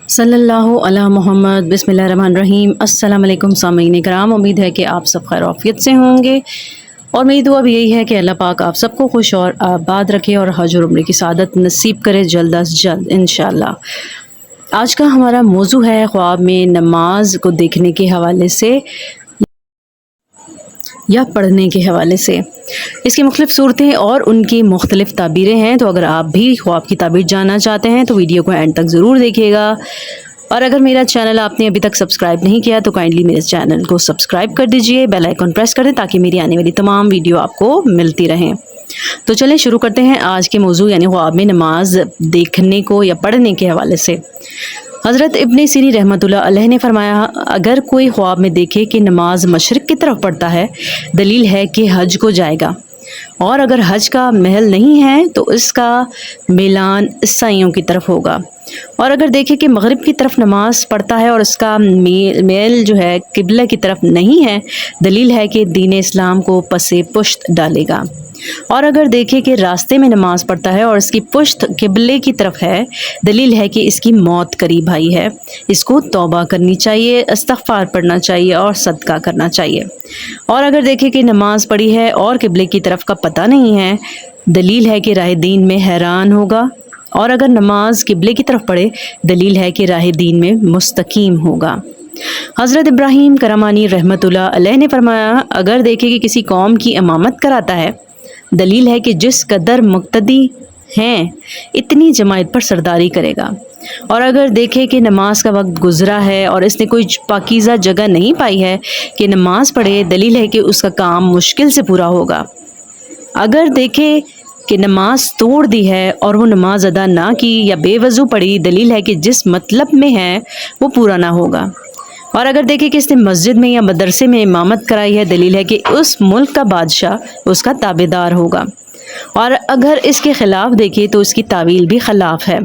सल्लल्लाहु अला मोहम्मद बिस्मिल्लाहिर्रहमानिर्रहीम। अस्सलाम वालेकुम सामीन कराम, उम्मीद है कि आप सब खैर आफियत से होंगे और मेरी दुआ भी यही है कि अल्लाह पाक आप सबको खुश और आबाद रखे और हज और उम्र की सआदत नसीब करे जल्द अज जल्द इंशाअल्लाह। आज का हमारा मौजू है ख्वाब में नमाज को देखने के हवाले से या पढ़ने के हवाले से। इसकी मुख्तलिफ़ सूरतें और उनकी मुख्तलिफ़ ताबीरें हैं, तो अगर आप भी ख्वाब की ताबीर जानना चाहते हैं तो वीडियो को एंड तक ज़रूर देखिएगा। और अगर मेरा चैनल आपने अभी तक सब्सक्राइब नहीं किया तो काइंडली मेरे चैनल को सब्सक्राइब कर दीजिए, बेल आइकन प्रेस कर दें ताकि मेरी आने वाली तमाम वीडियो आपको मिलती रहें। तो चलें शुरू करते हैं आज के मौजू यानी ख्वाब में नमाज देखने को या पढ़ने के हवाले से। हज़रत इब्न सीरी रहमतुल्लाह अलैह ने फरमाया, अगर कोई ख्वाब में देखे कि नमाज मशरिक़ की तरफ पढ़ता है, दलील है कि हज को जाएगा, और अगर हज का महल नहीं है तो इसका मिलान ईसाइयों की तरफ होगा। और अगर देखे कि मगरिब की तरफ नमाज पढ़ता है और इसका मेल जो है किबला की तरफ नहीं है, दलील है कि दीन इस्लाम को पसे पुश्त डालेगा। और अगर देखे कि रास्ते में नमाज पढ़ता है और इसकी पुश्त किबले की तरफ है, दलील है कि इसकी मौत करीब आई है, इसको तौबा करनी चाहिए, इस्तग़फ़ार पढ़ना चाहिए और सदका करना चाहिए। और अगर देखे कि नमाज पढ़ी है और किबले की तरफ का पता नहीं है, दलील है कि राह दीन में हैरान होगा। और अगर नमाज किबले की तरफ पढ़े, दलील है कि राह दीन में मुस्तकीम होगा। हज़रत इब्राहीम करमानी रहमतुल्लाह अलैह ने फरमाया, अगर देखे कि किसी कौम की इमामत कराता है, दलील है कि जिस कदर मुक्तदी हैं इतनी जमात पर सरदारी करेगा। और अगर देखे कि नमाज का वक्त गुज़रा है और इसने कोई पाकीज़ा जगह नहीं पाई है कि नमाज पढ़े, दलील है कि उसका काम मुश्किल से पूरा होगा। अगर देखे कि नमाज तोड़ दी है और वो नमाज अदा ना की या बेवज़ू पढ़ी, दलील है कि जिस मतलब में है वो पूरा ना होगा। और अगर देखें कि इसने मस्जिद में या मदरसे में इमामत कराई है, दलील है कि उस मुल्क का बादशाह उसका ताबेदार होगा। और अगर इसके ख़िलाफ़ देखे तो इसकी तावील भी ख़िलाफ़ है।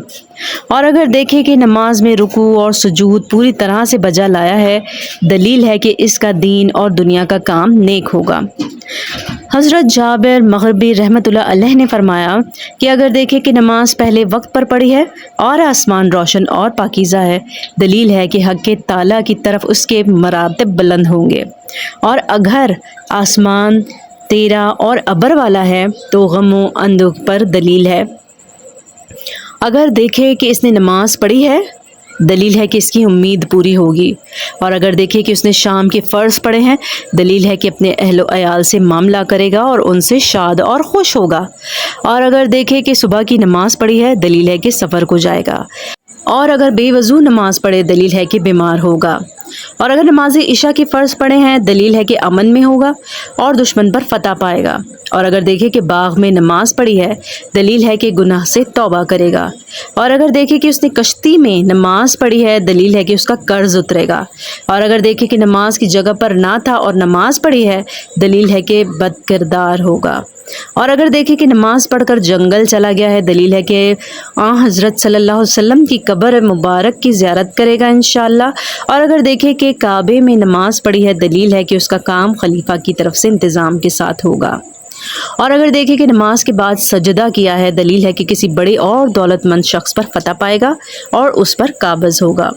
और अगर देखें कि नमाज में रुकू और सुजूद पूरी तरह से बजा लाया है, दलील है कि इसका दीन और दुनिया का काम नेक होगा। हज़रत जाबिर मग़रिबी रहमतुल्लाह अलैह ने फरमाया कि अगर देखे कि नमाज पहले वक्त पर पढ़ी है और आसमान रोशन और पाकीज़ा है, दलील है कि हक़ के ताला की तरफ उसके मरातिब बुलंद होंगे। और अगर आसमान तेरा और अबर वाला है तो गमो अंदुख पर दलील है। अगर देखे कि इसने नमाज पढ़ी है, दलील है कि इसकी उम्मीद पूरी होगी। और अगर देखे कि उसने शाम के फ़र्ज़ पढ़े हैं, दलील है कि अपने अहलो अयाल से मामला करेगा और उनसे शाद और खुश होगा। और अगर देखे कि सुबह की नमाज़ पढ़ी है, दलील है कि सफ़र को जाएगा। और अगर बेवज़ू नमाज पढ़े, दलील है कि बीमार होगा। और अगर नमाज इशा के फ़र्ज़ पढ़े हैं, दलील है कि अमन में होगा और दुश्मन पर फतह पाएगा। और अगर देखे कि बाग में नमाज पढ़ी है, दलील है कि गुनाह से तौबा करेगा। और अगर देखे कि उसने कश्ती में नमाज पढ़ी है, दलील है कि उसका कर्ज उतरेगा। और अगर देखे कि नमाज की जगह पर ना था और नमाज पढ़ी है, दलील है कि बदकिरदार होगा। और अगर देखे कि नमाज पढ़कर जंगल चला गया है, दलील है कि हज़रत सल्लल्लाहु अलैहि वसल्लम की कब्र मुबारक की ज़ियारत करेगा इंशाअल्लाह। और अगर देखे कि काबे में नमाज पढ़ी है, दलील है कि उसका काम खलीफा की तरफ से इंतज़ाम के साथ होगा। और अगर देखे कि नमाज के बाद सजदा किया है, दलील है कि किसी बड़े और दौलतमंद शख्स पर फतह पाएगा और उस पर काबज़ होगा।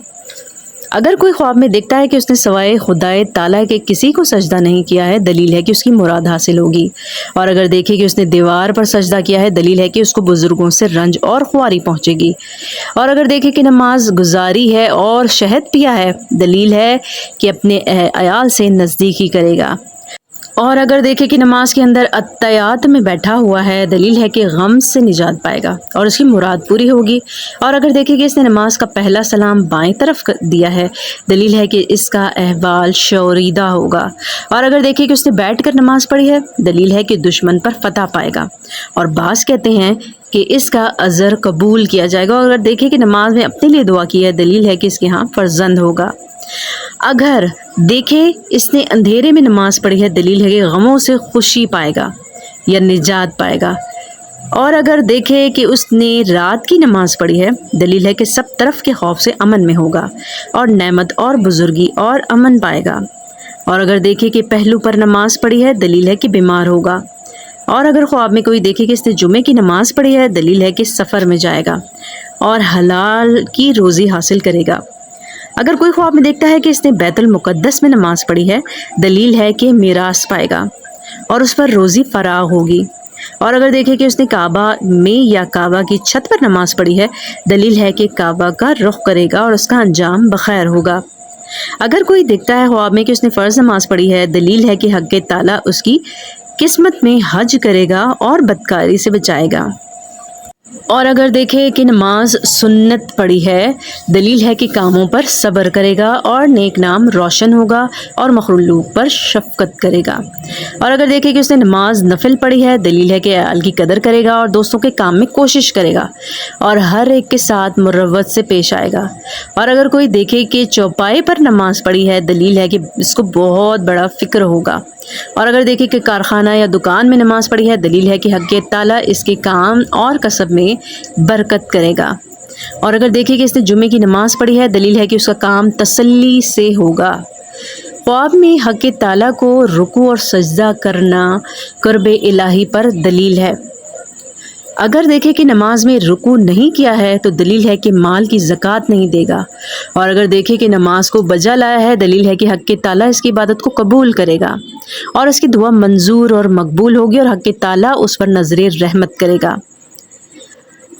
अगर कोई ख्वाब में देखता है कि उसने सवाए खुदाए ताला के किसी को सजदा नहीं किया है, दलील है कि उसकी मुराद हासिल होगी। और अगर देखे कि उसने दीवार पर सजदा किया है, दलील है कि उसको बुज़ुर्गों से रंज और ख्वारी पहुँचेगी। और अगर देखे कि नमाज गुजारी है और शहद पिया है, दलील है कि अपने अयाल से नज़दीकी करेगा। और अगर देखे कि नमाज के अंदर अत्तयात में बैठा हुआ है, दलील है कि गम से निजात पाएगा और उसकी मुराद पूरी होगी। और अगर देखे कि इसने नमाज का पहला सलाम बाएं तरफ दिया है, दलील है कि इसका अहवाल शौरीदा होगा। और अगर देखे कि उसने बैठकर नमाज पढ़ी है, दलील है कि दुश्मन पर फतह पाएगा। और बास कहते हैं कि इसका अज़र कबूल किया जाएगा। और अगर देखे कि नमाज में अपने लिए दुआ की है, दलील है कि इसके यहाँ फर्जंद होगा। अगर देखे इसने अंधेरे में नमाज पढ़ी है, दलील है कि गमों से खुशी पाएगा या निजात पाएगा। और अगर देखे कि उसने रात की नमाज पढ़ी है, दलील है कि सब तरफ के खौफ से अमन में होगा और नेमत और बुजुर्गी और अमन पाएगा। और अगर देखे कि पहलू पर नमाज पढ़ी है, दलील है कि बीमार होगा। और अगर ख्वाब में कोई देखे कि इसने जुमे की नमाज पढ़ी है, दलील है कि सफ़र में जाएगा। اور حلال کی روزی حاصل کرے گا۔ اگر کوئی خواب میں دیکھتا ہے کہ اس نے بیت المقدس میں نماز پڑھی ہے، دلیل ہے کہ میراث پائے گا اور اس پر روزی فراغ ہوگی۔ اور اگر دیکھے کہ اس نے کعبہ میں یا کعبہ کی چھت پر نماز پڑھی ہے، دلیل ہے کہ کعبہ کا رخ کرے گا اور اس کا انجام بخیر ہوگا۔ اگر کوئی دیکھتا ہے خواب میں کہ اس نے فرض نماز پڑھی ہے، دلیل ہے کہ حق تعالیٰ اس کی قسمت میں حج کرے گا اور بدکاری سے بچائے گا۔ اور اگر دیکھے کہ نماز سنت پڑھی ہے، دلیل ہے کہ کاموں پر صبر کرے گا اور نیک نام روشن ہوگا اور مخلوق پر شفقت کرے گا۔ اور اگر دیکھے کہ اس نے نماز نفل پڑھی ہے، دلیل ہے کہ عیال کی قدر کرے گا اور دوستوں کے کام میں کوشش کرے گا اور ہر ایک کے ساتھ مروت سے پیش آئے گا۔ اور اگر کوئی دیکھے کہ چوپائے پر نماز پڑھی ہے، دلیل ہے کہ اس کو بہت بڑا فکر ہوگا۔ اور اگر دیکھے کہ کارخانہ یا دکان میں نماز پڑھی ہے، دلیل ہے کہ حق تعالیٰ اس کے کام اور کسب میں برکت کرے گا۔ اور اگر دیکھے کہ اس نے جمعے کی نماز پڑھی ہے، دلیل ہے کہ اس کا کام تسلی سے ہوگا۔ خواب میں حق تعالیٰ کو رکوع اور سجدہ کرنا قرب الہی پر دلیل ہے۔ اگر دیکھے کہ نماز میں رکوع نہیں کیا ہے تو دلیل ہے کہ مال کی زکوٰۃ نہیں دے گا۔ اور اگر دیکھے کہ نماز کو بجا لایا ہے، دلیل ہے کہ حق تعالیٰ اس کی عبادت کو قبول کرے گا اور اس کی دعا منظور اور مقبول ہوگی اور حق تعالیٰ اس پر نظر رحمت کرے گا۔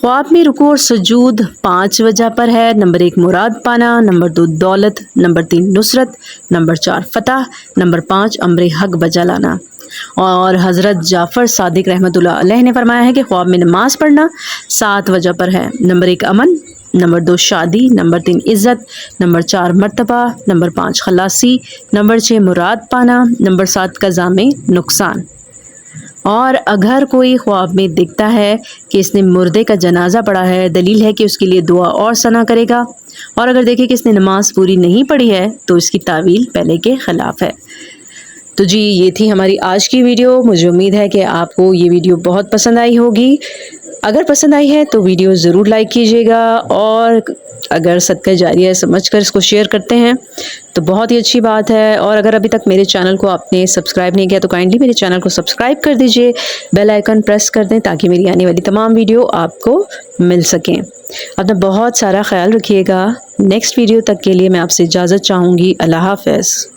خواب میں رکوع اور سجود 5 وجہ پر ہے۔ نمبر 1 مراد پانا، نمبر 2 دولت، نمبر 3 نصرت، نمبر 4 فتح، نمبر 5 امر حق بجا لانا۔ اور حضرت جعفر صادق رحمۃ اللہ علیہ نے فرمایا ہے کہ خواب میں نماز پڑھنا 7 وجہ پر ہے۔ نمبر 1 امن، نمبر 2 شادی، نمبر 3 عزت، نمبر 4 مرتبہ، نمبر 5 خلاصی، نمبر 6 مراد پانا، نمبر 7 قضا میں نقصان۔ اور اگر کوئی خواب میں دیکھتا ہے کہ اس نے مردے کا جنازہ پڑھا ہے، دلیل ہے کہ اس کے لیے دعا اور ثنا کرے گا۔ اور اگر دیکھے کہ اس نے نماز پوری نہیں پڑھی ہے تو اس کی تعویل پہلے کے خلاف ہے۔ تو جی یہ تھی ہماری آج کی ویڈیو۔ مجھے امید ہے کہ آپ کو یہ ویڈیو بہت پسند آئی ہوگی۔ اگر پسند آئی ہے تو ویڈیو ضرور لائک کیجیے گا، اور اگر صدقہ جاریہ سمجھ کر اس کو شیئر کرتے ہیں تو بہت ہی اچھی بات ہے۔ اور اگر ابھی تک میرے چینل کو آپ نے سبسکرائب نہیں کیا تو کائنڈلی میرے چینل کو سبسکرائب کر دیجئے، بیل آئیکن پریس کر دیں تاکہ میری آنے والی تمام ویڈیو آپ کو مل سکیں۔ اپنا بہت سارا خیال رکھیے گا۔ نیکسٹ ویڈیو تک کے لیے میں آپ سے اجازت چاہوں گی۔ اللہ حافظ۔